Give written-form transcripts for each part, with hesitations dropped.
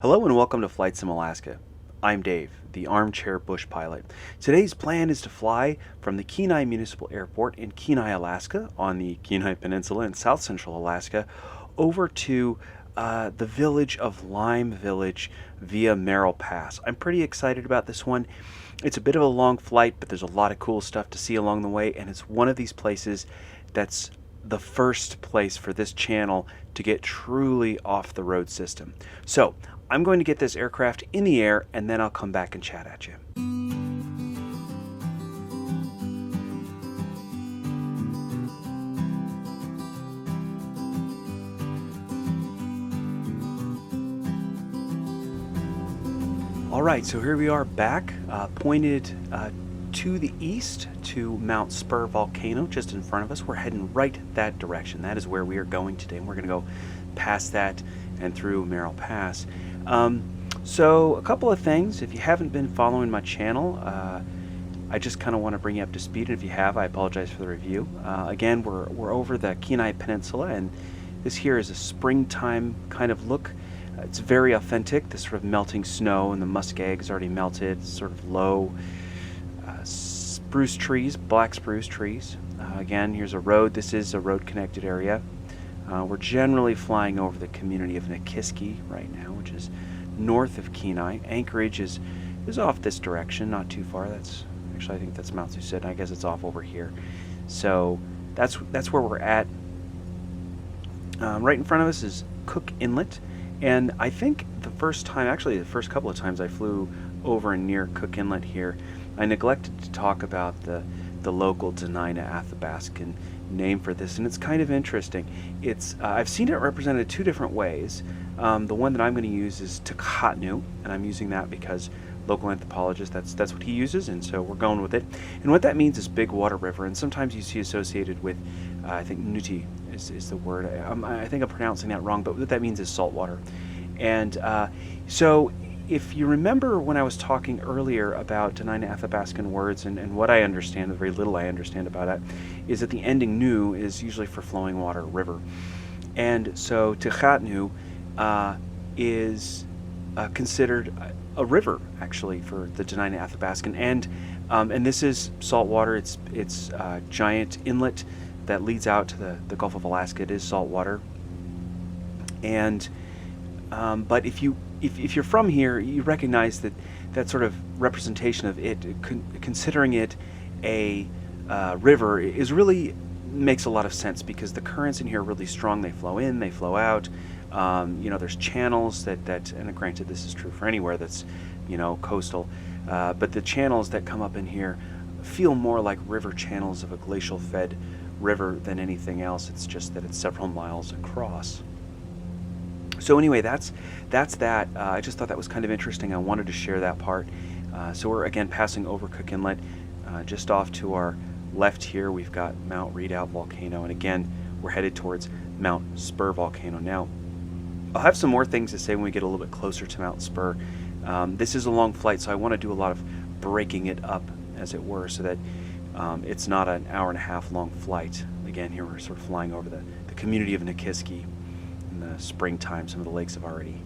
Hello and welcome to Flight Sim Alaska. I'm Dave, the armchair bush pilot. Today's plan is to fly from the Kenai Municipal Airport in Kenai, Alaska, on the Kenai Peninsula in south central Alaska, over to the village of Lime Village via Merrill Pass. I'm pretty excited about this one. It's a bit of a long flight, but there's a lot of cool stuff to see along the way, and it's one of these places that's the first place for this channel to get truly off the road system. So I'm going to get this aircraft in the air and then I'll come back and chat at you. All right, so here we are back, pointed to the east to Mount Spurr Volcano just in front of us. We're heading right that direction. That is where we are going today, and we're going to go past that and through Merrill Pass. So a couple of things. If you haven't been following my channel, I just kind of want to bring you up to speed, and if you have, I apologize for the review. Again, we're over the Kenai Peninsula, and this here is a springtime kind of look. It's very authentic, this sort of melting snow, and the muskeg's already melted, sort of low spruce trees, black spruce trees. Again, here's a road. This is a road connected area. We're generally flying over the community of Nikiski right now, which is north of Kenai. Anchorage is off this direction, not too far. That's actually, I think that's Mount Susit. I guess it's off over here. So that's where we're at. Right in front of us is Cook Inlet, and I think the first time, actually the first couple of times I flew over and near Cook Inlet here, I neglected to talk about the local Dena'ina Athabascan name for this, and it's kind of interesting. It's I've seen it represented two different ways. The one that I'm going to use is Tukhatnu, and I'm using that because local anthropologist, that's what he uses, and so we're going with it. And what that means is big water river, and sometimes you see associated with, I think Nuti is the word. I think I'm pronouncing that wrong, but what that means is salt water. And so if you remember when I was talking earlier about Dena'ina Athabascan words and what I understand, the very little I understand about that, is that the ending nu is usually for flowing water, river. And so Tukhatnu is considered a river, actually, for the Dena'ina Athabascan. And this is salt water. It's a giant inlet that leads out to the Gulf of Alaska. It is salt water. And but if you're from here, you recognize that sort of representation of it, considering it a river, is really makes a lot of sense because the currents in here are really strong. They flow in, they flow out. There's channels that, and granted, this is true for anywhere that's, coastal, but the channels that come up in here feel more like river channels of a glacial-fed river than anything else. It's just that it's several miles across. So anyway, that's that. I just thought that was kind of interesting. I wanted to share that part. So we're again passing over Cook Inlet. Just off to our left here, we've got Mount Redoubt Volcano, and again, we're headed towards Mount Spurr Volcano. Now, I'll have some more things to say when we get a little bit closer to Mount Spurr. This is a long flight, so I want to do a lot of breaking it up, as it were, so that it's not an hour-and-a-half long flight. Again, here we're sort of flying over the community of Nikiski. In the springtime, some of the lakes have already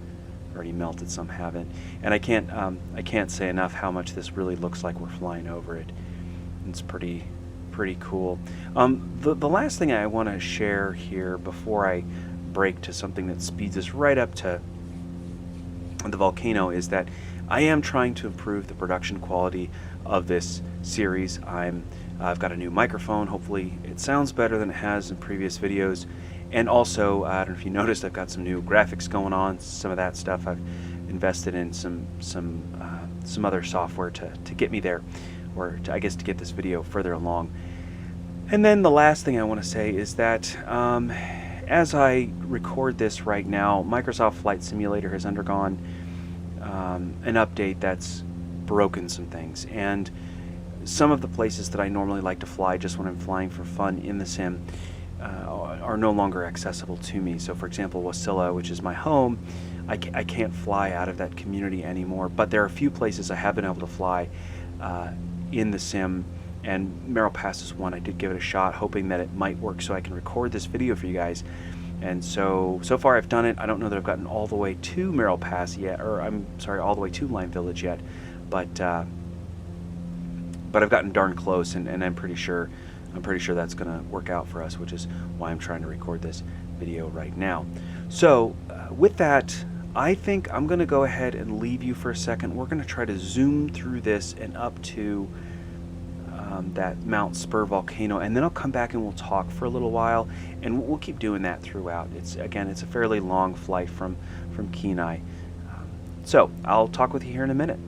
melted, some haven't, and I can't say enough how much this really looks like we're flying over it. It's pretty cool. The last thing I want to share here before I break to something that speeds us right up to the volcano is that I am trying to improve the production quality of this series. I've got a new microphone. Hopefully it sounds better than it has in previous videos. And also, I don't know if you noticed, I've got some new graphics going on. Some of that stuff I've invested in some other software to get me there, or I guess to get this video further along. And then the last thing I want to say is that as I record this right now, Microsoft Flight Simulator has undergone an update that's broken some things, and some of the places that I normally like to fly just when I'm flying for fun in the sim are no longer accessible to me. So for example, Wasilla, which is my home, I can't fly out of that community anymore, but there are a few places I have been able to fly in the sim, and Merrill Pass is one. I did give it a shot, hoping that it might work so I can record this video for you guys. And so far I've done it. I don't know that I've gotten all the way to Merrill Pass yet, or I'm sorry, all the way to Lime Village yet, but I've gotten darn close, and I'm pretty sure that's going to work out for us, which is why I'm trying to record this video right now. So with that, I think I'm going to go ahead and leave you for a second. We're going to try to zoom through this and up to that Mount Spurr volcano, and then I'll come back and we'll talk for a little while, and we'll keep doing that throughout. It's a fairly long flight from Kenai. So I'll talk with you here in a minute.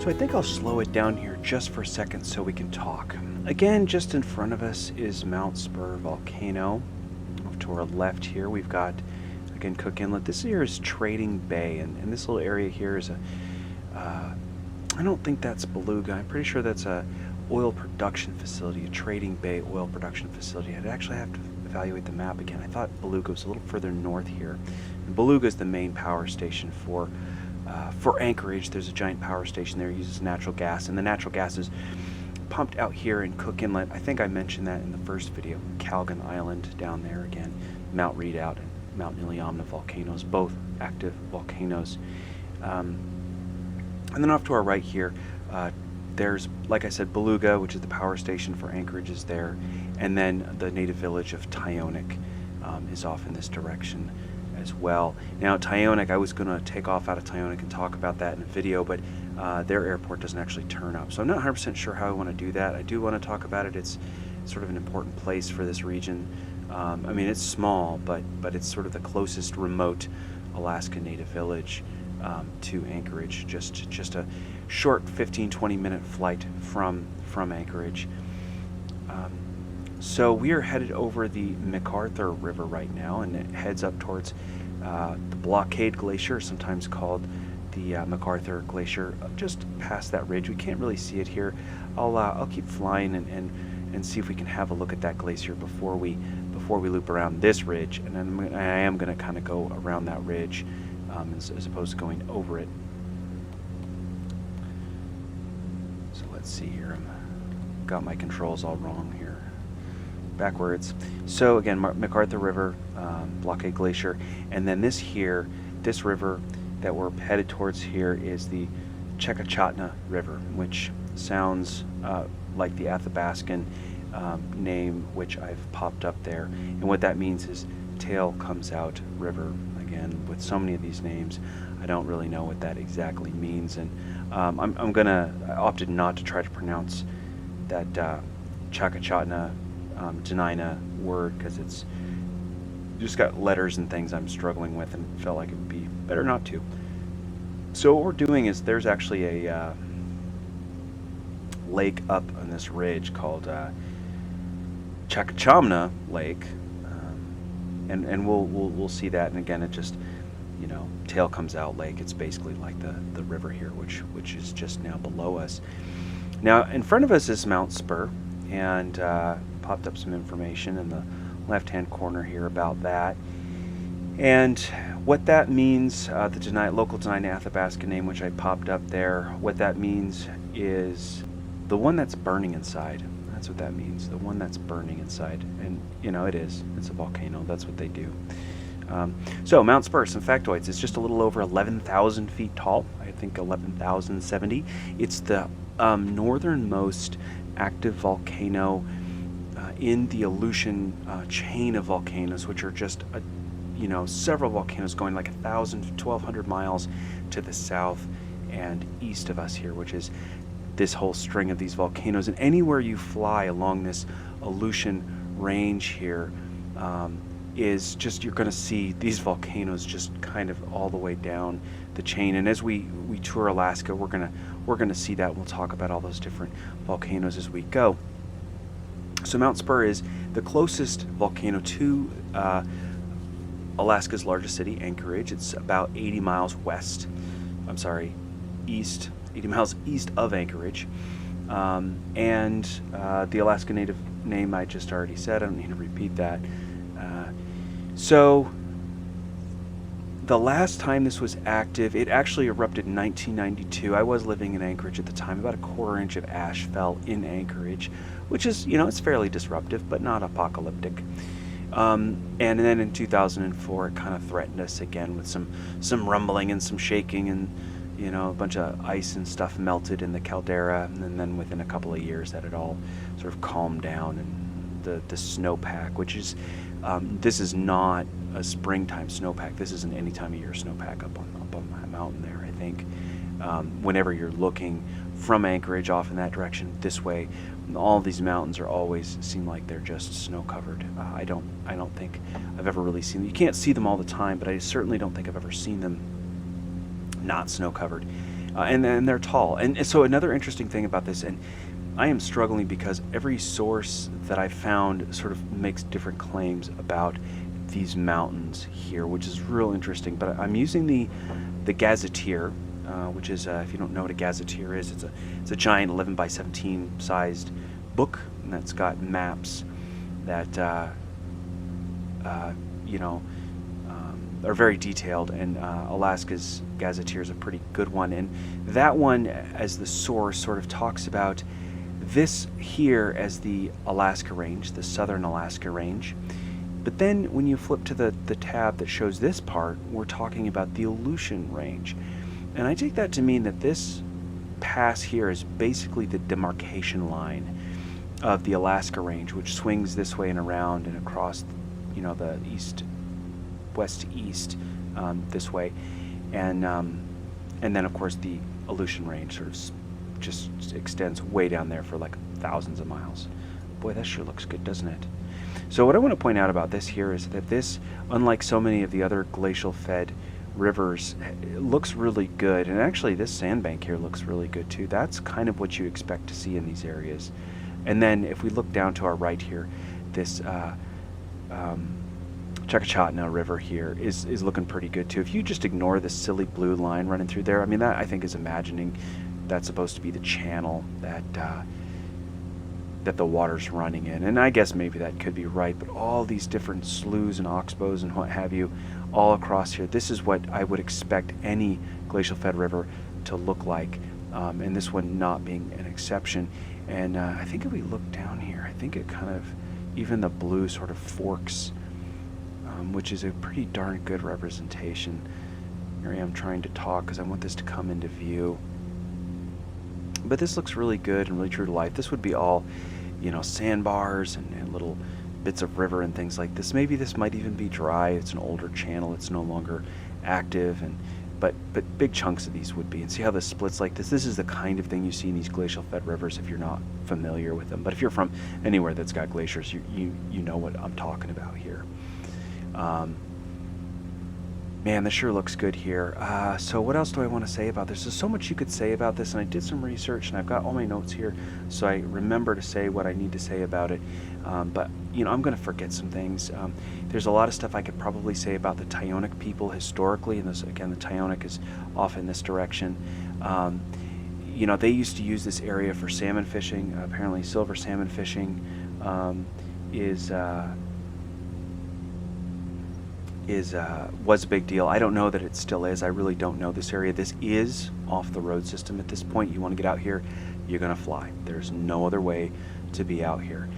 So I think I'll slow it down here just for a second so we can talk. Again, just in front of us is Mount Spurr Volcano. Off to our left here, we've got, again, Cook Inlet. This here is Trading Bay, and this little area here is I don't think that's Beluga. I'm pretty sure that's a oil production facility, a Trading Bay oil production facility. I'd actually have to evaluate the map again. I thought Beluga was a little further north here. And Beluga is the main power station for Anchorage. There's a giant power station there. It uses natural gas, and the natural gas is pumped out here in Cook Inlet. I think I mentioned that in the first video. Calgon Island down there again, Mount Redoubt and Mount Iliamna volcanoes, both active volcanoes. And then off to our right here, there's, like I said, Beluga, which is the power station for Anchorage, is there, and then the native village of Tyonek is off in this direction as well. Now Tyonek, I was going to take off out of Tyonek and talk about that in a video, but their airport doesn't actually turn up, so I'm not 100% sure how I want to do that. I do want to talk about it. It's sort of an important place for this region. I mean, it's small, but it's sort of the closest remote Alaska native village to Anchorage. Just a short 15-20 minute flight from Anchorage. So we are headed over the McArthur River right now, and it heads up towards the Blockade Glacier, sometimes called the McArthur Glacier, just past that ridge. We can't really see it here. I'll keep flying and see if we can have a look at that glacier before we loop around this ridge, and then I am going to kind of go around that ridge as opposed to going over it. So let's see here. I've got my controls all wrong here. Backwards. So again, McArthur River, Blockade Glacier, and then this river that we're headed towards here is the Chekachatna River, which sounds like the Athabascan name which I've popped up there, and what that means is tail comes out river. Again, with so many of these names, I don't really know what that exactly means, and I opted not to try to pronounce that Chekachatna Dena'ina word, because it's just got letters and things I'm struggling with, and felt like it would be better not to. So what we're doing is there's actually a lake up on this ridge called Chekachamna Lake, and we'll see that. And again, it just, tail comes out lake. It's basically like the river here, which is just now below us. Now in front of us is Mount Spurr, and popped up some information in the left-hand corner here about that. And what that means, the local Dena'ina Athabasca name, which I popped up there, what that means is the one that's burning inside. That's what that means, the one that's burning inside. And, it is. It's a volcano. That's what they do. So Mount Spurr, some factoids. It's just a little over 11,000 feet tall. I think 11,070. It's the northernmost active volcano in the Aleutian chain of volcanoes, which are just several volcanoes going like 1,000, 1,200 miles to the south and east of us here, which is this whole string of these volcanoes. And anywhere you fly along this Aleutian range here, is just, you're going to see these volcanoes just kind of all the way down the chain. And as we tour Alaska, we're gonna see that. We'll talk about all those different volcanoes as we go. So Mount Spurr is the closest volcano to Alaska's largest city, Anchorage. It's about 80 miles east, 80 miles east of Anchorage. And the Alaska Native name I just already said, I don't need to repeat that. So the last time this was active, it actually erupted in 1992. I was living in Anchorage at the time. About a quarter inch of ash fell in Anchorage, which is, it's fairly disruptive, but not apocalyptic. And then in 2004, it kind of threatened us again with some rumbling and some shaking, and a bunch of ice and stuff melted in the caldera. And then within a couple of years, that had all sort of calmed down, and the snowpack, which is this is not a springtime snowpack. This is an any time of year snowpack up on that mountain there. I think whenever you're looking from Anchorage off in that direction this way, all these mountains always seem like they're just snow covered. I don't think I've ever really seen them. You can't see them all the time, but I certainly don't think I've ever seen them not snow covered. And they're tall. And so another interesting thing about this, and I am struggling because every source that I found sort of makes different claims about these mountains here, which is real interesting. But I'm using the Gazetteer, which is, if you don't know what a Gazetteer is, it's a giant 11 by 17 sized book, and that's got maps that are very detailed, and Alaska's Gazetteer is a pretty good one. And that one, as the source, sort of talks about this here as the Alaska Range, the Southern Alaska Range. But then when you flip to the tab that shows this part, we're talking about the Aleutian Range. And I take that to mean that this pass here is basically the demarcation line of the Alaska Range, which swings this way and around and across, the west to east this way. And then, of course, the Aleutian Range sort of just extends way down there for like thousands of miles. Boy, that sure looks good, doesn't it? So what I want to point out about this here is that this, unlike so many of the other glacial fed rivers, it looks really good. And actually this sandbank here looks really good too. That's kind of what you expect to see in these areas. And then if we look down to our right here, this Chakachotna River here is looking pretty good too. If you just ignore the silly blue line running through there, I mean, that I think is imagining that's supposed to be the channel that the water's running in. And I guess maybe that could be right, but all these different sloughs and oxbows and what have you all across here, this is what I would expect any glacial fed river to look like, and this one not being an exception. And I think if we look down here, I think it kind of, even the blue sort of forks, which is a pretty darn good representation. Here I am trying to talk because I want this to come into view. But this looks really good and really true to life. This would be all, sandbars and little bits of river and things like this. Maybe this might even be dry. It's an older channel. It's no longer active, but big chunks of these would be. And see how this splits like this? This is the kind of thing you see in these glacial fed rivers if you're not familiar with them. But if you're from anywhere that's got glaciers, you know what I'm talking about here. Man, this sure looks good here. So what else do I want to say about this? There's so much you could say about this, and I did some research, and I've got all my notes here, so I remember to say what I need to say about it. But I'm going to forget some things. There's a lot of stuff I could probably say about the Tyonek people historically, and this, again, the Tyonek is off in this direction. They used to use this area for salmon fishing. Apparently, silver salmon fishing is was a big deal. I don't know that it still is. I really don't know this area. This is off the road system at this point. You want to get out here, you're going to fly. There's no other way to be out here.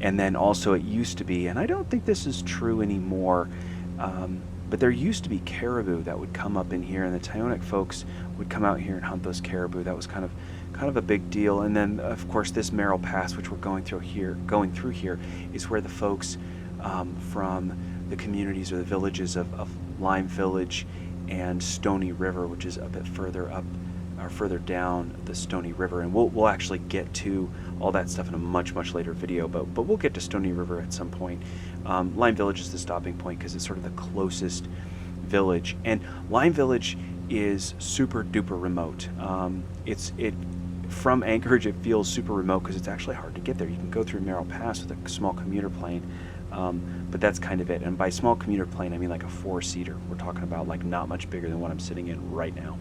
And then also it used to be, and I don't think this is true anymore, but there used to be caribou that would come up in here, and the Tyonek folks would come out here and hunt those caribou. That was kind of a big deal. And then of course this Merrill Pass, which we're going through here, is where the folks from the communities or the villages of Lime Village and Stony River, which is a bit further up or further down the Stony River, and we'll actually get to all that stuff in a much later video, but we'll get to Stony River at some point. Lime Village is the stopping point because it's sort of the closest village, and Lime Village is super duper remote. From Anchorage it feels super remote because it's actually hard to get there. You can go through Merrill Pass with a small commuter plane, but that's kind of it. And by small commuter plane I mean like a 4-seater. We're talking about like not much bigger than what I'm sitting in right now.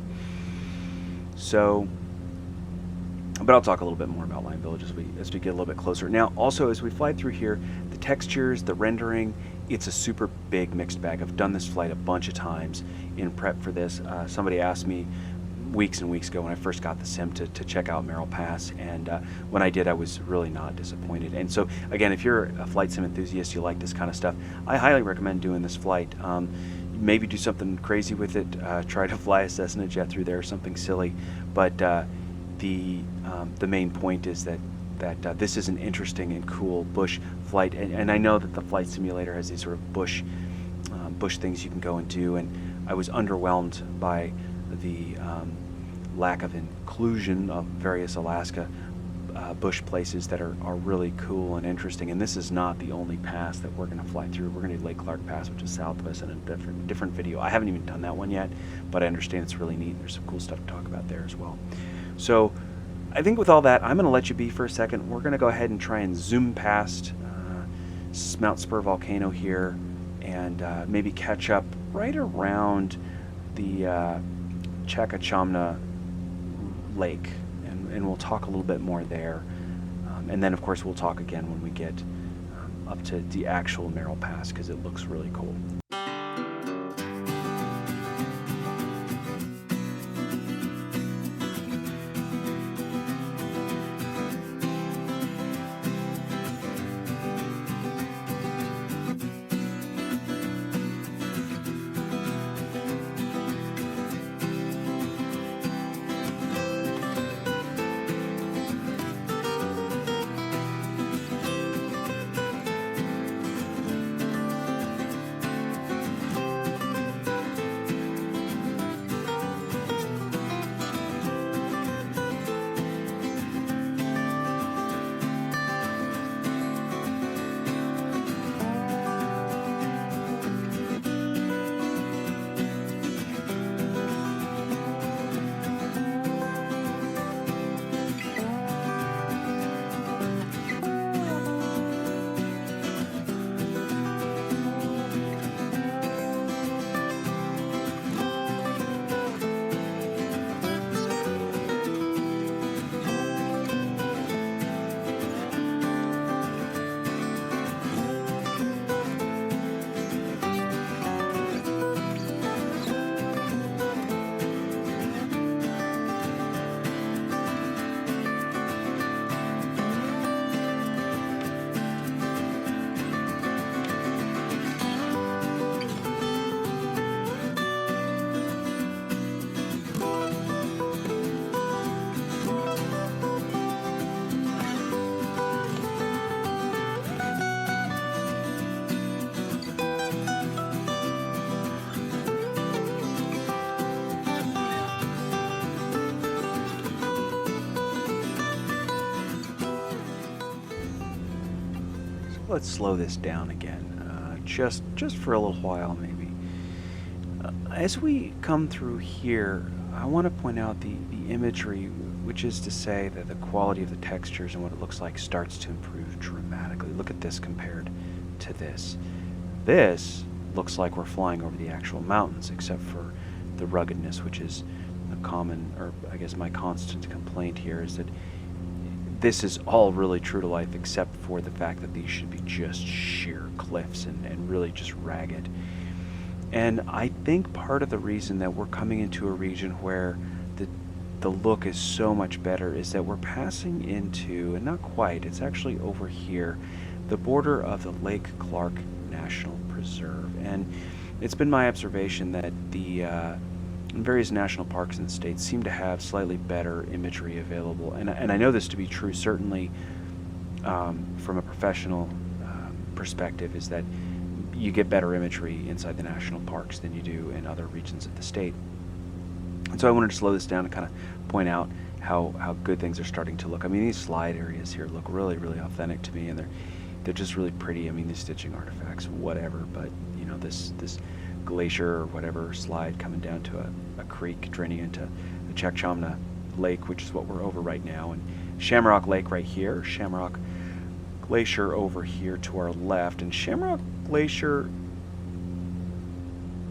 So, but I'll talk a little bit more about Lime Village as we get a little bit closer. Now, also as we fly through here, the textures, the rendering, it's a super big mixed bag. I've done this flight a bunch of times in prep for this. Somebody asked me weeks and weeks ago when I first got the sim to check out Merrill Pass, and when I did, I was really not disappointed. And so again, if you're a flight sim enthusiast, you like this kind of stuff, I highly recommend doing this flight. Maybe do something crazy with it, try to fly a Cessna jet through there or something silly, but the main point is that this is an interesting and cool bush flight, and I know that the flight simulator has these sort of bush things you can go and do, and I was underwhelmed by the lack of inclusion of various Alaska bush places that are really cool and interesting. And this is not the only pass that we're going to fly through. We're going to do Lake Clarke Pass, which is south of us, in a different video. I haven't even done that one yet, but I understand it's really neat. There's some cool stuff to talk about there as well. So I think with all that, I'm going to let you be for a second. We're going to go ahead and try and zoom past Mount Spurr Volcano here, and maybe catch up right around the Chakachamna Lake, and we'll talk a little bit more there, and then of course we'll talk again when we get up to the actual Merrill Pass, because it looks really cool. Let's slow this down again, just for a little while maybe. As we come through here, I want to point out the imagery, which is to say that the quality of the textures and what it looks like starts to improve dramatically. Look at this compared to this. This looks like we're flying over the actual mountains, except for the ruggedness, which is a common, or I guess my constant complaint here, is that this is all really true to life, except for the fact that these should be just sheer cliffs and really just ragged. And I think part of the reason that we're coming into a region where the look is so much better is that we're passing into, and not quite, it's actually over here, the border of the Lake Clarke National Preserve. And it's been my observation that the various national parks in the state seem to have slightly better imagery available. And I know this to be true, certainly from a professional perspective, is that you get better imagery inside the national parks than you do in other regions of the state. And so I wanted to slow this down and kind of point out how good things are starting to look. I mean, these slide areas here look really, really authentic to me, and they're just really pretty. I mean, these stitching artifacts, whatever, but you know, this glacier or whatever slide coming down to a creek draining into the Chakchamna Lake, which is what we're over right now, and Shamrock Lake right here, Shamrock Glacier over here to our left, and Shamrock Glacier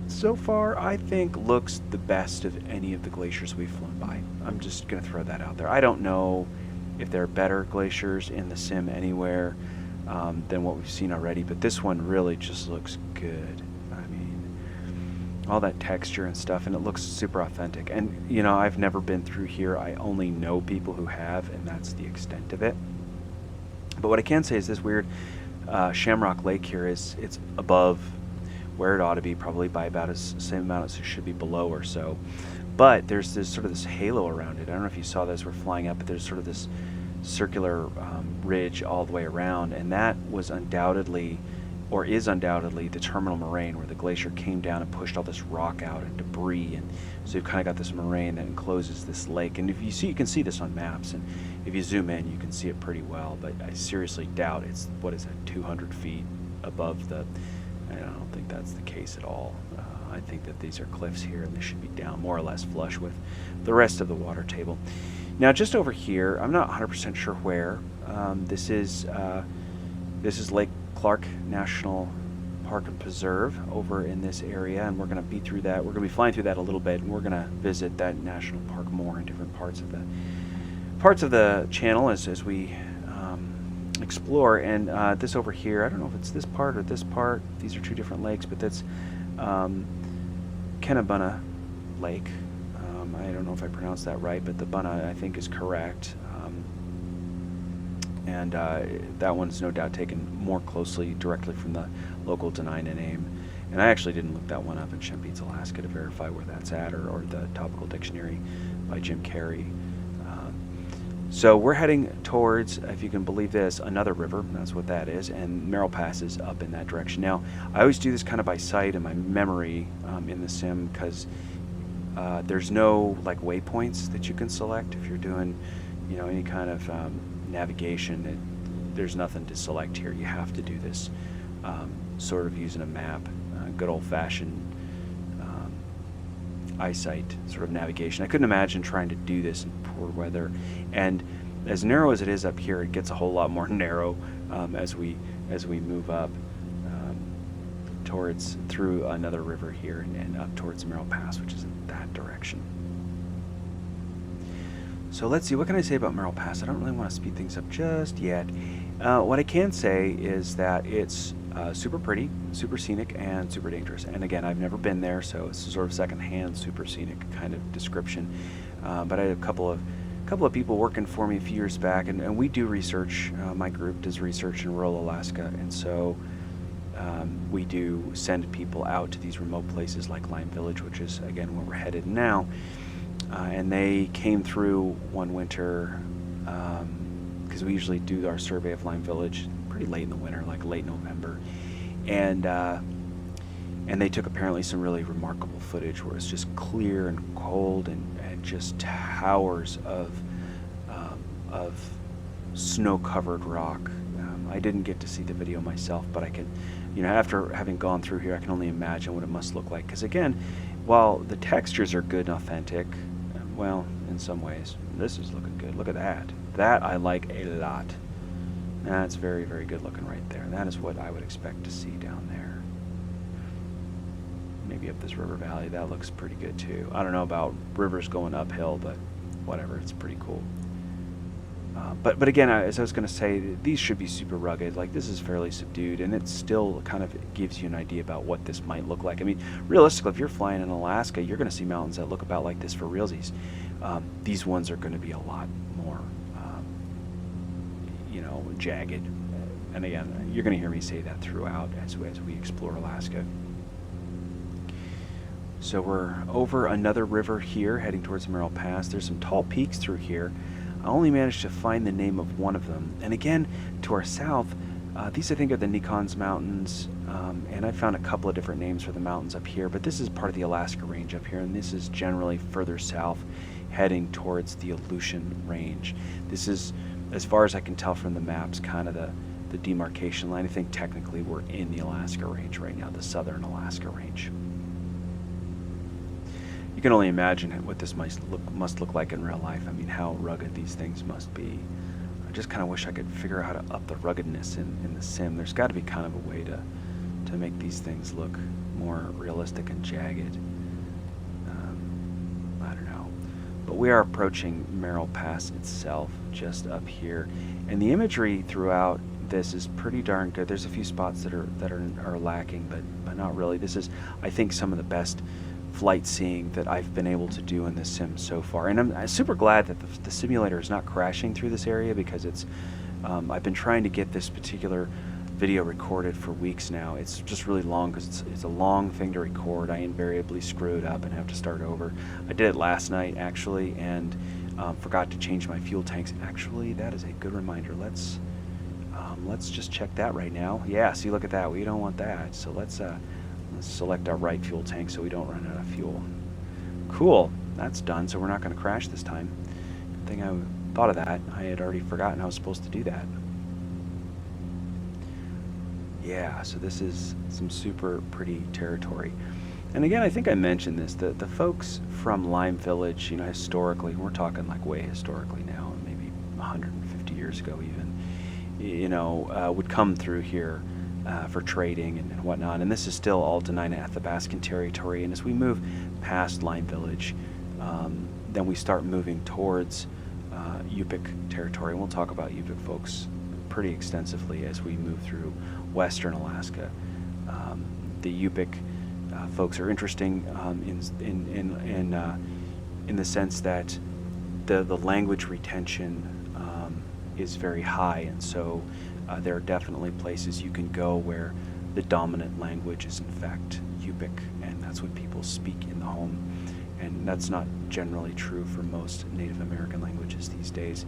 so far I think looks the best of any of the glaciers we've flown by. I'm just going to throw that out there. I don't know if there are better glaciers in the sim anywhere than what we've seen already, but this one really just looks good. I mean, all that texture and stuff, and it looks super authentic. And you know, I've never been through here. I only know people who have, and that's the extent of it. But what I can say is this weird Shamrock Lake here it's above where it ought to be, probably by about as same amount as it should be below or so. But there's this sort of this halo around it. I don't know if you saw this, we're flying up, but there's sort of this circular ridge all the way around, and that was undoubtedly, or is undoubtedly, the terminal moraine where the glacier came down and pushed all this rock out and debris, and so you've kind of got this moraine that encloses this lake. And if you see, you can see this on maps, and if you zoom in, you can see it pretty well. But I seriously doubt it's, what is it, 200 feet above the. I don't think that's the case at all. I think that these are cliffs here, and they should be down more or less flush with the rest of the water table. Now, just over here, I'm not 100% sure where. This is Lake Clarke National Park and Preserve over in this area, and we're going to be through that. We're going to be flying through that a little bit, and we're going to visit that national park more in different parts of the channel as we explore. And this over here, I don't know if it's this part or this part. These are two different lakes, but that's Kennebunna Lake. I don't know if I pronounced that right, but the Bunna I think is correct. And that one's no doubt taken more closely directly from the local Dena'ina name. And I actually didn't look that one up in Shempetes, Alaska to verify where that's at, or the Topical Dictionary by Jim Carey. So we're heading towards, if you can believe this, another river. That's what that is, and Merrill Pass is up in that direction. Now, I always do this kind of by sight and my memory in the sim, because there's no like waypoints that you can select if you're doing, you know, any kind of navigation. There's nothing to select here. You have to do this sort of using a map, good old-fashioned eyesight sort of navigation. I couldn't imagine trying to do this in poor weather, and as narrow as it is up here, it gets a whole lot more narrow as we move up through another river here and up towards Merrill Pass, which is in that direction. So let's see, what can I say about Merrill Pass? I don't really want to speed things up just yet. What I can say is that it's super pretty, super scenic, and super dangerous. And again, I've never been there, so it's sort of secondhand super scenic kind of description. But I had a couple of people working for me a few years back, and we do research. My group does research in rural Alaska, and so we do send people out to these remote places like Lime Village, which is again where we're headed now. And they came through one winter because we usually do our survey of Lime Village pretty late in the winter, like late November, and they took apparently some really remarkable footage where it's just clear and cold and just towers of snow-covered rock. I didn't get to see the video myself, but I can, you know, after having gone through here, I can only imagine what it must look like. Because again, while the textures are good and authentic, well, in some ways, this is looking good. Look at that. That I like a lot. That's very, very good looking right there. That is what I would expect to see down there. Maybe up this river valley, that looks pretty good too. I don't know about rivers going uphill, but whatever, it's pretty cool. But again, as I was going to say, these should be super rugged. Like, this is fairly subdued, and it still kind of gives you an idea about what this might look like. I mean, realistically, if you're flying in Alaska, you're going to see mountains that look about like this for realsies. These ones are going to be a lot more, jagged. And again, you're going to hear me say that throughout as we explore Alaska. So we're over another river here, heading towards Merrill Pass. There's some tall peaks through here. I only managed to find the name of one of them. And again, to our south, these I think are the Nikons Mountains, and I found a couple of different names for the mountains up here, but this is part of the Alaska Range up here, and this is generally further south, heading towards the Aleutian Range. This is, as far as I can tell from the maps, kind of the demarcation line. I think technically we're in the Alaska Range right now, the southern Alaska Range. You can only imagine what this must look like in real life. I mean, how rugged these things must be. I just kind of wish I could figure out how to up the ruggedness in the sim. There's got to be kind of a way to make these things look more realistic and jagged. I don't know. But we are approaching Merrill Pass itself, just up here. And the imagery throughout this is pretty darn good. There's a few spots that are lacking, but not really. This is, I think, some of the best flight seeing that I've been able to do in this sim so far, and I'm super glad that the simulator is not crashing through this area, because it's I've been trying to get this particular video recorded for weeks now. It's just really long because it's a long thing to record. I invariably screw it up and have to start over. I did it last night actually, and forgot to change my fuel tanks. Actually, that is a good reminder. Let's just check that right now. Yeah, see, look at that. We don't want that, so let's select our right fuel tank so we don't run out of fuel. Cool, that's done, so we're not going to crash this time. Good thing I thought of that. I had already forgotten I was supposed to do that. Yeah, so this is some super pretty territory. And again, I think I mentioned this, the folks from Lime Village, historically, we're talking like way historically now, maybe 150 years ago even, would come through here for trading and whatnot, and this is still all Dena'ina Athabascan territory. And as we move past Lime Village, then we start moving towards Yupik territory, and we'll talk about Yupik folks pretty extensively as we move through western Alaska. The Yupik folks are interesting in the sense that the language retention is very high, and so there are definitely places you can go where the dominant language is in fact Yupik, and that's what people speak in the home. And that's not generally true for most Native American languages these days.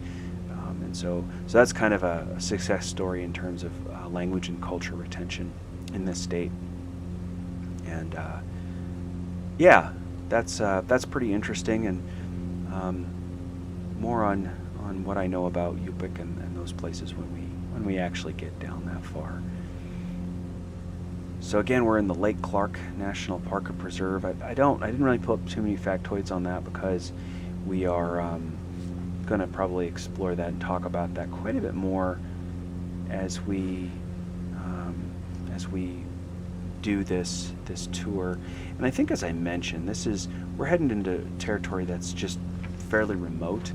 And so that's kind of a success story in terms of language and culture retention in this state. And yeah, that's pretty interesting, and more on what I know about Yupik and those places when we actually get down that far. So again, we're in the Lake Clarke National Park and Preserve. I didn't really pull up too many factoids on that, because we are going to probably explore that and talk about that quite a bit more as we do this tour. And I think, as I mentioned, we're heading into territory that's just fairly remote.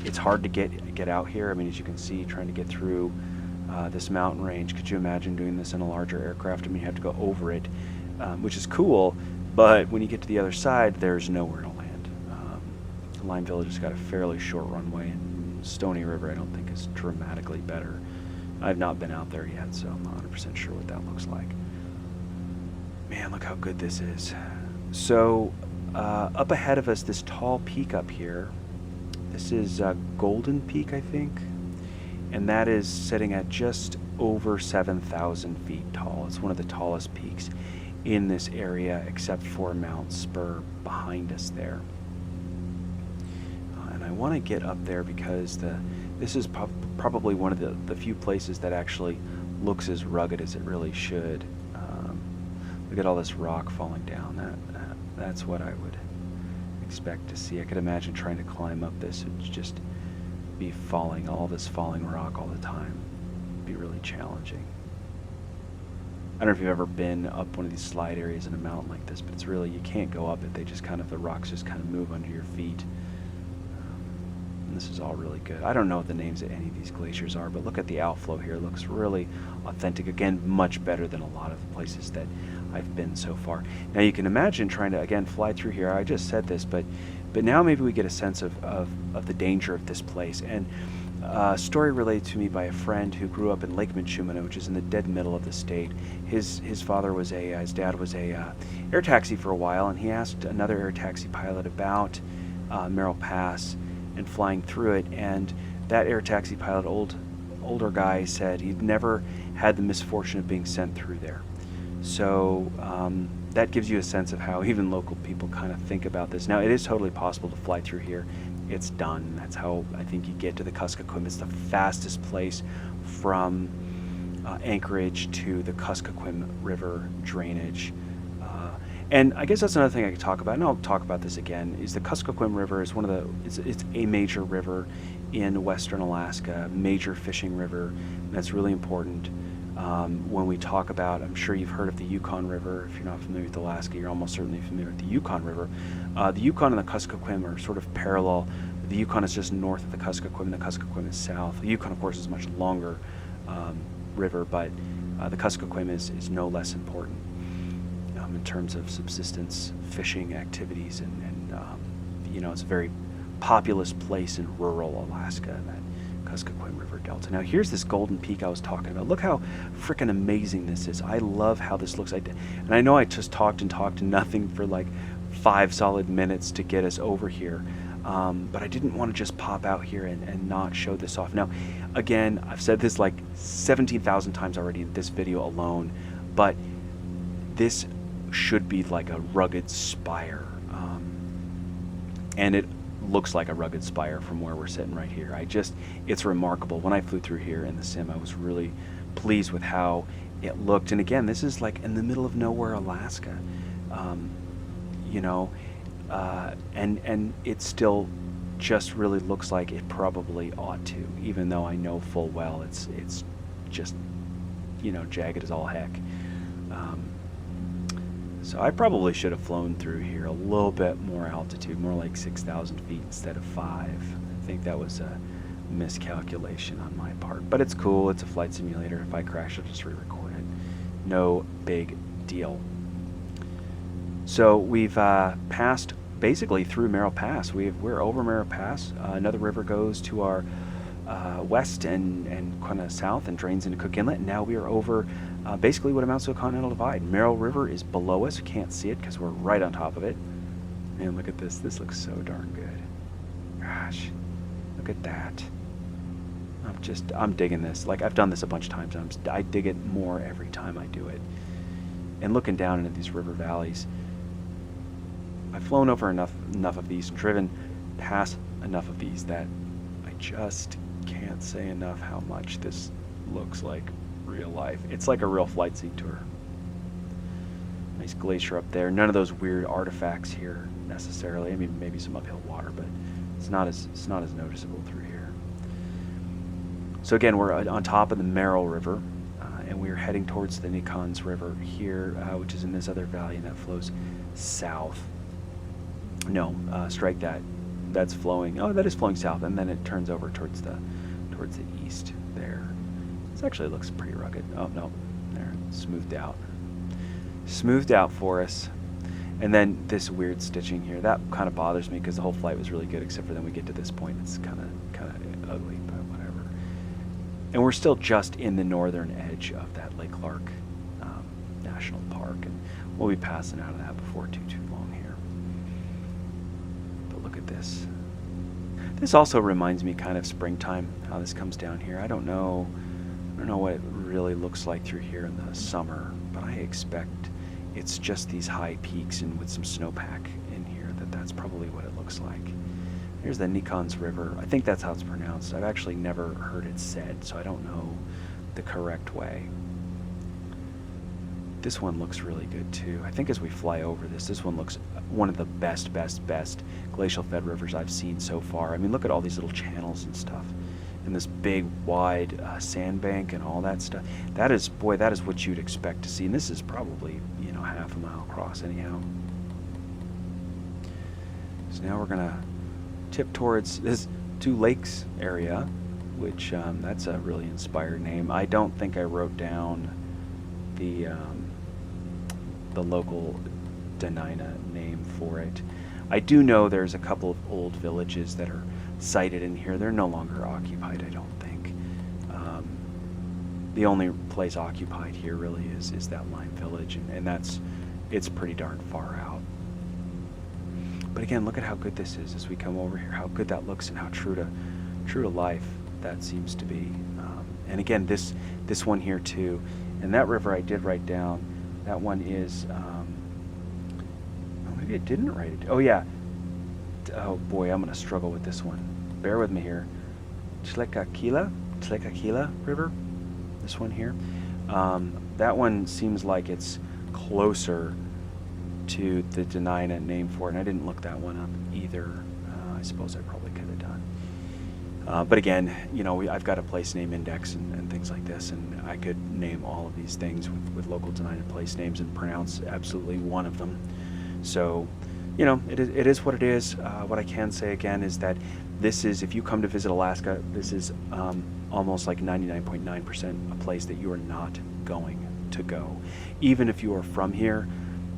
It's hard to get out here. I mean, as you can see, trying to get through this mountain range. Could you imagine doing this in a larger aircraft? I mean, you have to go over it, which is cool, but when you get to the other side, there's nowhere to land. Lime Village has got a fairly short runway, and Stony River I don't think is dramatically better. I've not been out there yet, so I'm not 100% sure what that looks like. Man, look how good this is. So up ahead of us, this tall peak up here, this is Golden Peak, I think, and that is sitting at just over 7,000 feet tall. It's one of the tallest peaks in this area, except for Mount Spurr behind us there. And I want to get up there because this is probably one of the few places that actually looks as rugged as it really should. Look at all this rock falling down. That's what I would expect to see. I could imagine trying to climb up this. It would just be all this falling rock all the time. It'd be really challenging. I don't know if you've ever been up one of these slide areas in a mountain like this, but it's really, you can't go up it. The rocks just kind of move under your feet. And this is all really good. I don't know what the names of any of these glaciers are, but look at the outflow here. It looks really authentic. Again, much better than a lot of the places that I've been so far. Now you can imagine trying to, again, fly through here. I just said this, but now maybe we get a sense of the danger of this place. And a story relayed to me by a friend who grew up in Lake Minchumina, which is in the dead middle of the state. His father was his dad was a air taxi for a while, and he asked another air taxi pilot about Merrill Pass and flying through it, and that air taxi pilot, older guy, said he'd never had the misfortune of being sent through there. So that gives you a sense of how even local people kind of think about this. Now, it is totally possible to fly through here. It's done. That's how I think you get to the Kuskokwim. It's the fastest place from Anchorage to the Kuskokwim River drainage. And I guess that's another thing I could talk about, and I'll talk about this again, is the Kuskokwim River is it's a major river in western Alaska, major fishing river, and that's really important. When we talk about, I'm sure you've heard of the Yukon River. If you're not familiar with Alaska, you're almost certainly familiar with the Yukon River. The Yukon and the Kuskokwim are sort of parallel. The Yukon is just north of the Kuskokwim, and the Kuskokwim is south. The Yukon, of course, is a much longer river, but the Kuskokwim is no less important in terms of subsistence fishing activities, and it's a very populous place in rural Alaska, that Kuskokwim River Delta. Now here's this golden peak I was talking about. Look how freaking amazing this is. I love how this looks. And I know I just talked and nothing for like 5 solid minutes to get us over here, but I didn't want to just pop out here and not show this off. Now again, I've said this like 17,000 times already in this video alone, but this should be like a rugged spire, and it looks like a rugged spire from where we're sitting right here. It's remarkable. When I flew through here in the sim, I was really pleased with how it looked. And again, this is like in the middle of nowhere, Alaska, and it still just really looks like it probably ought to, even though I know full well it's just jagged as all heck. So I probably should have flown through here a little bit more altitude, more like 6,000 feet instead of 5. I think that was a miscalculation on my part, but it's cool. It's a flight simulator. If I crash, I'll just re-record it. No big deal. So we've passed basically through Merrill Pass. We're over Merrill Pass. Another river goes to our west and kind of south and drains into Cook Inlet. And now we are over basically what amounts to a continental divide. Merrill River is below us. You can't see it because we're right on top of it. And look at this. This looks so darn good. Gosh, look at that. I'm digging this. Like, I've done this a bunch of times. I dig it more every time I do it. And looking down into these river valleys, I've flown over enough of these and driven past enough of these that I just can't say enough how much this looks like real life. It's like a real flight seat tour. Nice glacier up there. None of those weird artifacts here necessarily. I mean, maybe some uphill water, but it's not as noticeable through here. So again, we're on top of the Merrill River, and we're heading towards the Nikons River here, which is in this other valley, and that flows south. No, strike that. That's flowing. Oh, that is flowing south, and then it turns over towards the east there. This actually looks pretty rugged. Oh no, there, smoothed out for us. And then this weird stitching here, that kind of bothers me because the whole flight was really good, except for then we get to this point, it's kind of ugly, but whatever. And we're still just in the northern edge of that Lake Clarke National Park, and we'll be passing out of that before too long here. But look at this. This also reminds me kind of springtime, how this comes down here. I don't know what it really looks like through here in the summer, but I expect it's just these high peaks and with some snowpack in here, that's probably what it looks like. Here's the Nikons River. I think that's how it's pronounced. I've actually never heard it said, so I don't know the correct way. This one looks really good too. I think as we fly over this one looks one of the best glacial fed rivers I've seen so far. I mean, look at all these little channels and stuff, and this big wide sandbank and all that stuff. That is what you'd expect to see, and this is probably half a mile across anyhow. So now we're gonna tip towards this. Two Lakes area, which that's a really inspired name. I don't think I wrote down the local Denina name for it. I do know there's a couple of old villages that are sited in here. They're no longer occupied, I don't think. The only place occupied here really is that Lime Village, and it's pretty darn far out. But again, look at how good this is as we come over here. How good that looks, and how true to life that seems to be. And again, this one here too, and that river I did write down. That one is. Oh, maybe I didn't write it. Oh yeah. Oh boy, I'm gonna struggle with this one. Bear with me here. Tlekakila River. This one here. That one seems like it's closer to the Denina name for it, and I didn't look that one up either. I suppose I probably could have done. But again, I've got a place name index and things like this, and I could name all of these things with local Denina place names and pronounce absolutely one of them. So, it is what it is. What I can say again is that this is, if you come to visit Alaska, this is almost like 99.9% a place that you are not going to go. Even if you are from here,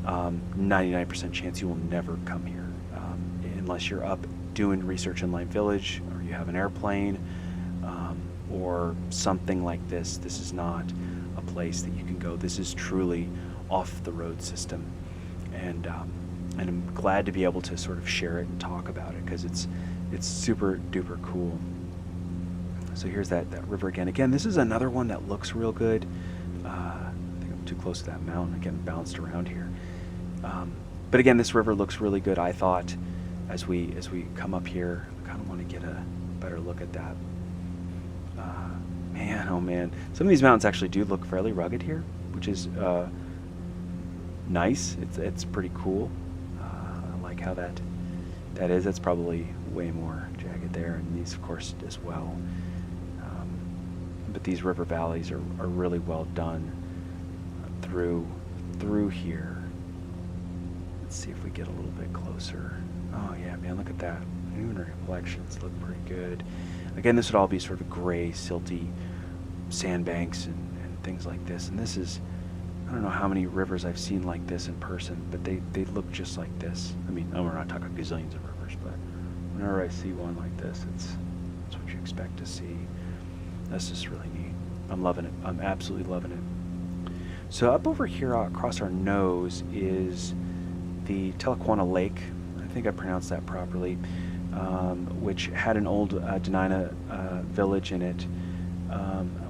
99% chance you will never come here unless you're up doing research in Lime Village, or you have an airplane, or something like this. This is not a place that you can go. This is truly off the road system, and I'm glad to be able to sort of share it and talk about it, because it's super duper cool. So here's that river again. Again, this is another one that looks real good. I think I'm too close to that mountain. Again, bounced around here. But again, this river looks really good. I thought as we come up here, I kind of want to get a better look at that. Man, oh man. Some of these mountains actually do look fairly rugged here, which is nice. It's pretty cool. I like how that is. That's probably way more jagged there, and these of course as well. But these river valleys are really well done through here. Let's see if we get a little bit closer. Oh yeah, man, look at that. Lunar reflections look pretty good. Again, this would all be sort of gray, silty sandbanks and things like this. And this is, I don't know how many rivers I've seen like this in person, but they look just like this. I mean, we're not talking gazillions of rivers, but whenever I see one like this, it's what you expect to see. That's just really neat. I'm loving it. I'm absolutely loving it. So up over here across our nose is the Telequana Lake. I think I pronounced that properly, which had an old Denina village in it,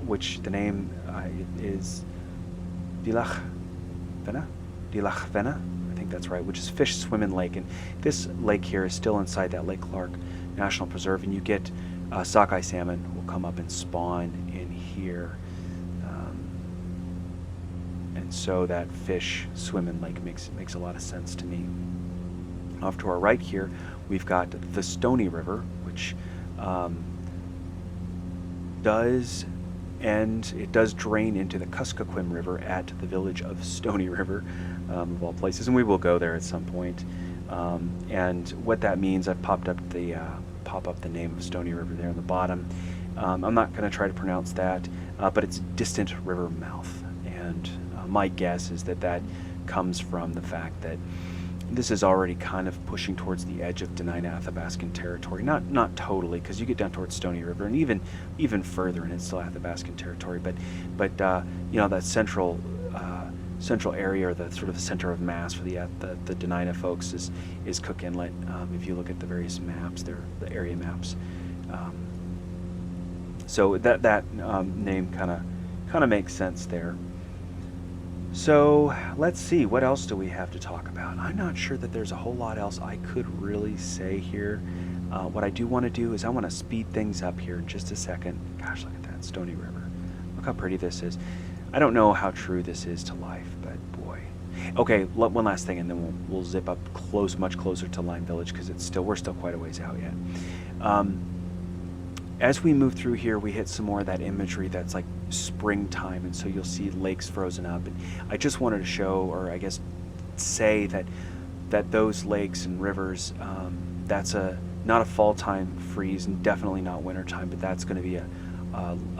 which the name is Dilachvena, I think that's right, which is fish swimming lake. And this lake here is still inside that Lake Clarke National Preserve, and you get sockeye salmon will come up and spawn in here. And so that fish swimming lake makes a lot of sense to me. Off to our right here, we've got the Stony River, which does drain into the Kuskokwim River at the village of Stony River, of all places, and we will go there at some point. And what that means, I've popped up the name of Stony River there on the bottom. I'm not going to try to pronounce that, but it's distant river mouth, and my guess is that comes from the fact that this is already kind of pushing towards the edge of Denina Athabascan territory. Not totally, because you get down towards Stony River, and even further, and it's still Athabascan territory. But that central area, or the sort of the center of mass for the Denina folks is Cook Inlet. If you look at the various maps, they're the area maps. So that name kind of makes sense there. So let's see, what else do we have to talk about? I'm not sure that there's a whole lot else I could really say here. What I do want to do is I want to speed things up here in just a second. Gosh, look at that, Stony River. Look how pretty this is. I don't know how true this is to life, but boy. Okay, one last thing, and then we'll zip up much closer to Lime Village, because we're still quite a ways out yet. As we move through here, we hit some more of that imagery that's like springtime, and so you'll see lakes frozen up. And I just wanted to show, or I guess say that those lakes and rivers, that's not a fall time freeze, and definitely not winter time, but that's going to be a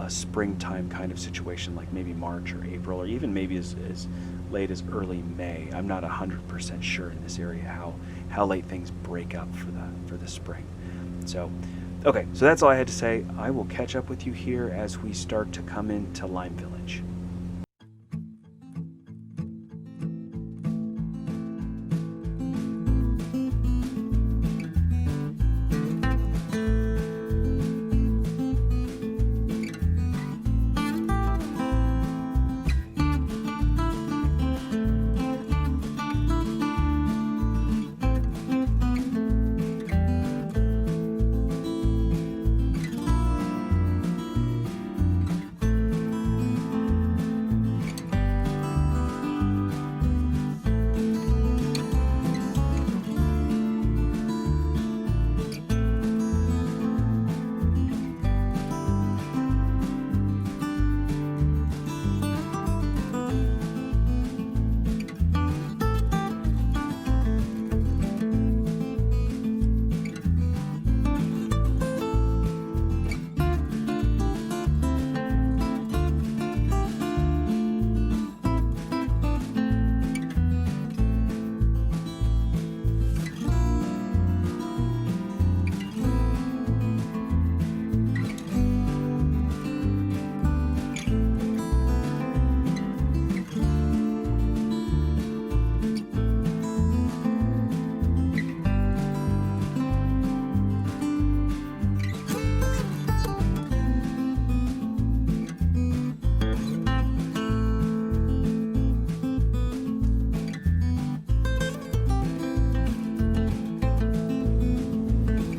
springtime kind of situation, like maybe March or April, or even maybe as late as early May. I'm not 100% sure in this area how late things break up for the spring. So, okay, so that's all I had to say. I will catch up with you here as we start to come into Lime Village.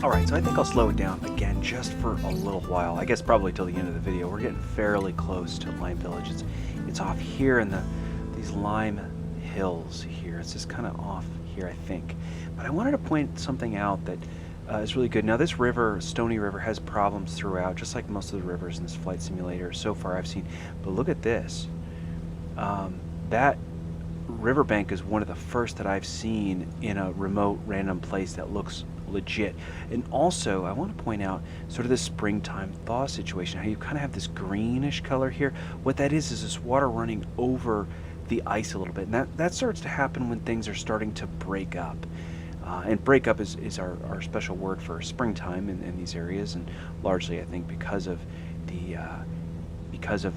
Alright, so I think I'll slow it down again just for a little while. I guess probably till the end of the video. We're getting fairly close to Lime Village. It's off here in these lime hills here. It's just kind of off here, I think. But I wanted to point something out that is really good. Now this river, Stony River, has problems throughout, just like most of the rivers in this flight simulator so far I've seen. But look at this. That riverbank is one of the first that I've seen in a remote random place that looks legit. And also I want to point out sort of this springtime thaw situation, how you kind of have this greenish color here. What that is this water running over the ice a little bit, and that starts to happen when things are starting to break up. And break up is our special word for springtime in these areas, and largely I think because of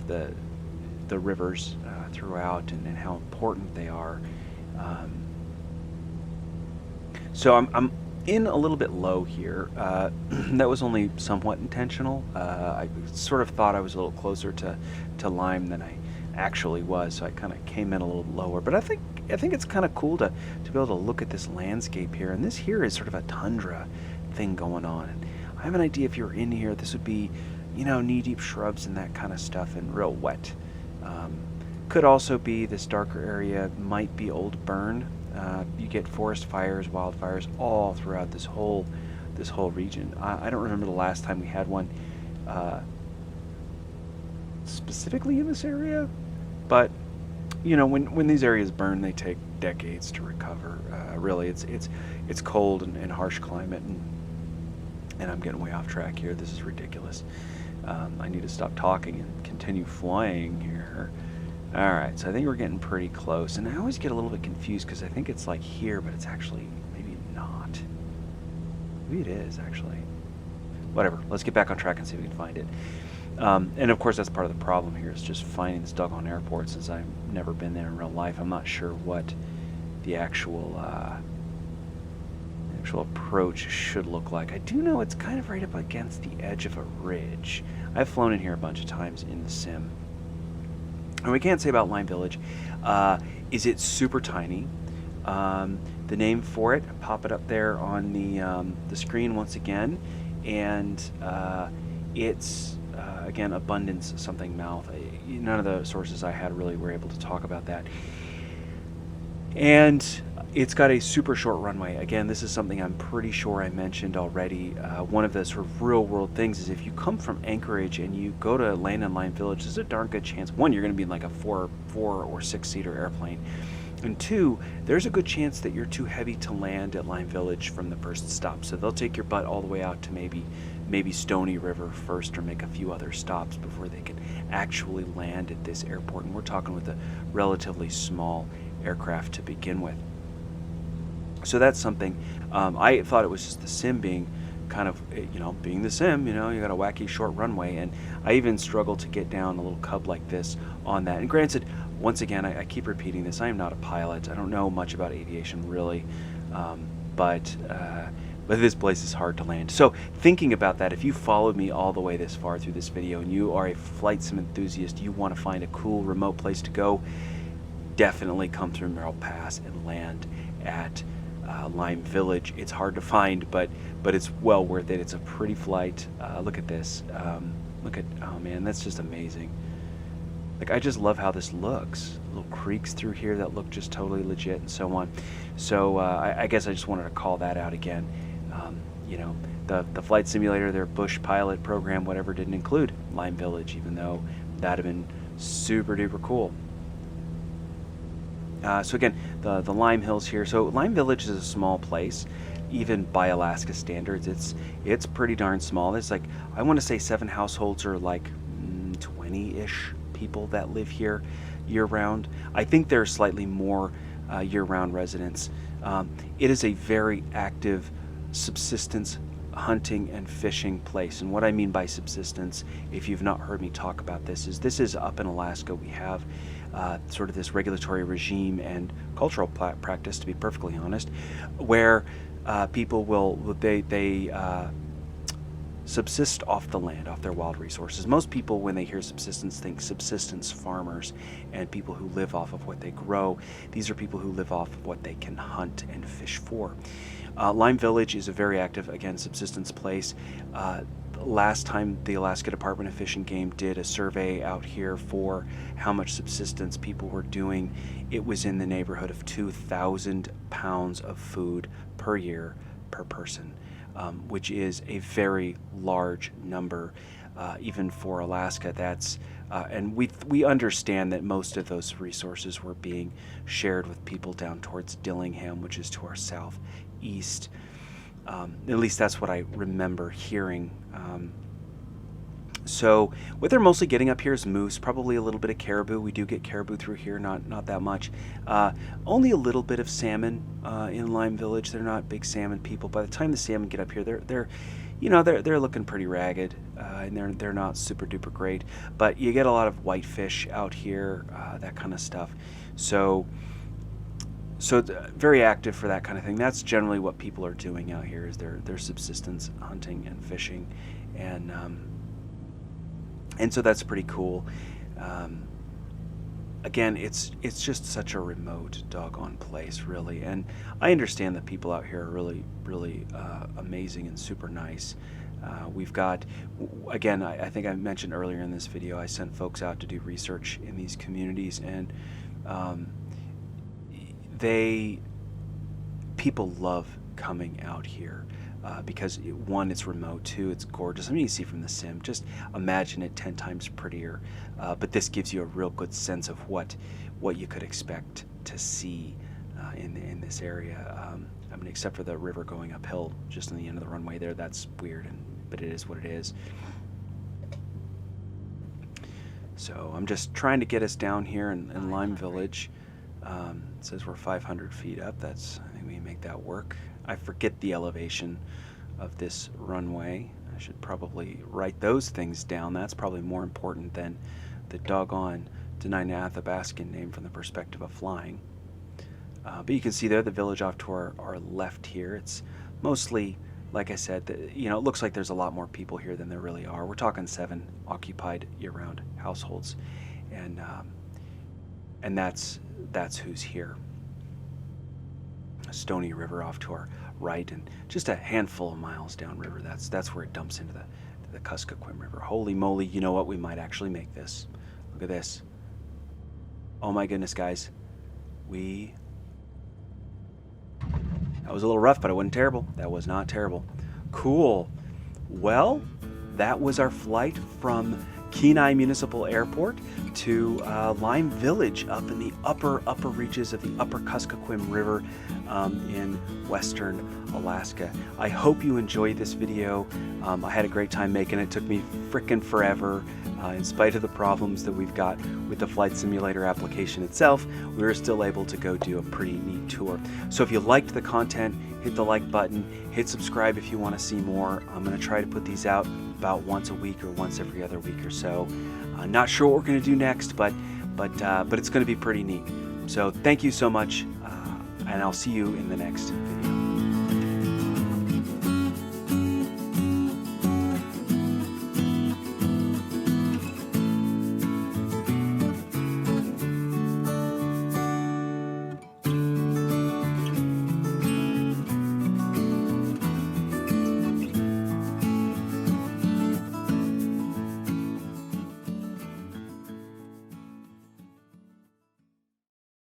the rivers throughout and how important they are. So I'm in a little bit low here. That was only somewhat intentional. I sort of thought I was a little closer to Lime than I actually was, so I kind of came in a little lower. But I think it's kind of cool to be able to look at this landscape here. And this here is sort of a tundra thing going on. And I have an idea if you're in here, this would be, knee-deep shrubs and that kind of stuff, and real wet. Could also be this darker area, might be old burn. You get forest fires, wildfires all throughout this whole region. I don't remember the last time we had one specifically in this area, but when these areas burn, they take decades to recover. Really, it's cold and harsh climate, and I'm getting way off track here. This is ridiculous. I need to stop talking and continue flying here. Alright, so I think we're getting pretty close, and I always get a little bit confused because I think it's like here, but it's actually maybe not. Maybe it is, actually. Whatever, let's get back on track and see if we can find it. And of course that's part of the problem here, is just finding this doggone airport. Since I've never been there in real life, I'm not sure what the actual approach should look like. I do know it's kind of right up against the edge of a ridge. I've flown in here a bunch of times in the sim. And we can't say about Lime Village is it super tiny. The name for it, pop it up there on the screen once again, and it's again abundance something mouth. None of the sources I had really were able to talk about that. And it's got a super short runway. Again, this is something I'm pretty sure I mentioned already. One of the sort of real world things is if you come from Anchorage and you go to land in Lime Village, there's a darn good chance, one, you're going to be in like a 4 or 6 seater airplane, And two, there's a good chance that you're too heavy to land at Lime Village from the first stop. So they'll take your butt all the way out to maybe Stony River first, or make a few other stops before they can actually land at this airport. And we're talking with a relatively small aircraft to begin with. So that's something. I thought it was just the sim being kind of, being the sim, you got a wacky short runway. And I even struggled to get down a little cub like this on that. And granted, once again, I keep repeating this, I am not a pilot. I don't know much about aviation really, but this place is hard to land. So thinking about that, if you followed me all the way this far through this video and you are a flight sim enthusiast, you want to find a cool remote place to go, definitely come through Merrill Pass and land at Lime Village. It's hard to find, but it's well worth it. It's a pretty flight. Look at this. Oh man, that's just amazing. Like, I just love how this looks. Little creeks through here that look just totally legit, and so on. So I guess I just wanted to call that out again. The flight simulator, their Bush pilot program, whatever, didn't include Lime Village, even though that'd have been super duper cool. So again, the Lime Hills here. So Lime Village is a small place, even by Alaska standards. It's pretty darn small. There's like, I want to say 7 households, or like 20-ish people that live here year-round. I think there are slightly more year-round residents. It is a very active subsistence hunting and fishing place. And what I mean by subsistence, if you've not heard me talk about this is up in Alaska. We have sort of this regulatory regime and cultural practice, to be perfectly honest, where people they subsist off the land, off their wild resources. Most people, when they hear subsistence, think subsistence farmers and people who live off of what they grow. These are people who live off of what they can hunt and fish for. Lime Village is a very active, again, subsistence place. Last time the Alaska Department of Fish and Game did a survey out here for how much subsistence people were doing, it was in the neighborhood of 2,000 pounds of food per year per person. Which is a very large number, even for Alaska. That's and we understand that most of those resources were being shared with people down towards Dillingham, which is to our southeast. At least that's what I remember hearing. So what they're mostly getting up here is moose, probably a little bit of caribou. We do get caribou through here, not that much. Only a little bit of salmon in Lime Village. They're not big salmon people. By the time the salmon get up here, they're looking pretty ragged, and they're not super duper great. But you get a lot of whitefish out here, that kind of stuff. So very active for that kind of thing. That's generally what people are doing out here, is their subsistence hunting and fishing, and so that's pretty cool. Again, it's just such a remote doggone place, really. And I understand that people out here are really, really amazing and super nice. We've got, again, I think I mentioned earlier in this video, I sent folks out to do research in these communities, and people love coming out here. Because one, it's remote, two, it's gorgeous. I mean, you see from the sim, just imagine it 10 times prettier. But this gives you a real good sense of what you could expect to see in this area. I mean, except for the river going uphill just on the end of the runway there, that's weird, but it is what it is. So I'm just trying to get us down here in Lime Village. It says we're 500 feet up. I think we can make that work. I forget the elevation of this runway. I should probably write those things down. That's probably more important than the doggone Denali Athabascan name from the perspective of flying. But you can see there the village off to our left here. It's mostly, like I said, it looks like there's a lot more people here than there really are. We're talking 7 occupied year-round households, and that's who's here. Stony River off to our right, and just a handful of miles downriver, that's where it dumps into the Kuskokwim River. Holy moly, you know what? We might actually make this. Look at this. Oh my goodness, guys. That was a little rough, but it wasn't terrible. That was not terrible. Cool. Well, that was our flight from Kenai Municipal Airport to Lime Village up in the upper reaches of the upper Kuskokwim River in western Alaska. I hope you enjoyed this video. I had a great time making it. It took me frickin' forever. In spite of the problems that we've got with the flight simulator application itself, we were still able to go do a pretty neat tour. So if you liked the content, hit the like button, hit subscribe if you want to see more. I'm going to try to put these out about once a week or once every other week or so. Not sure what we're going to do next, but it's going to be pretty neat. So thank you so much, and I'll see you in the next video.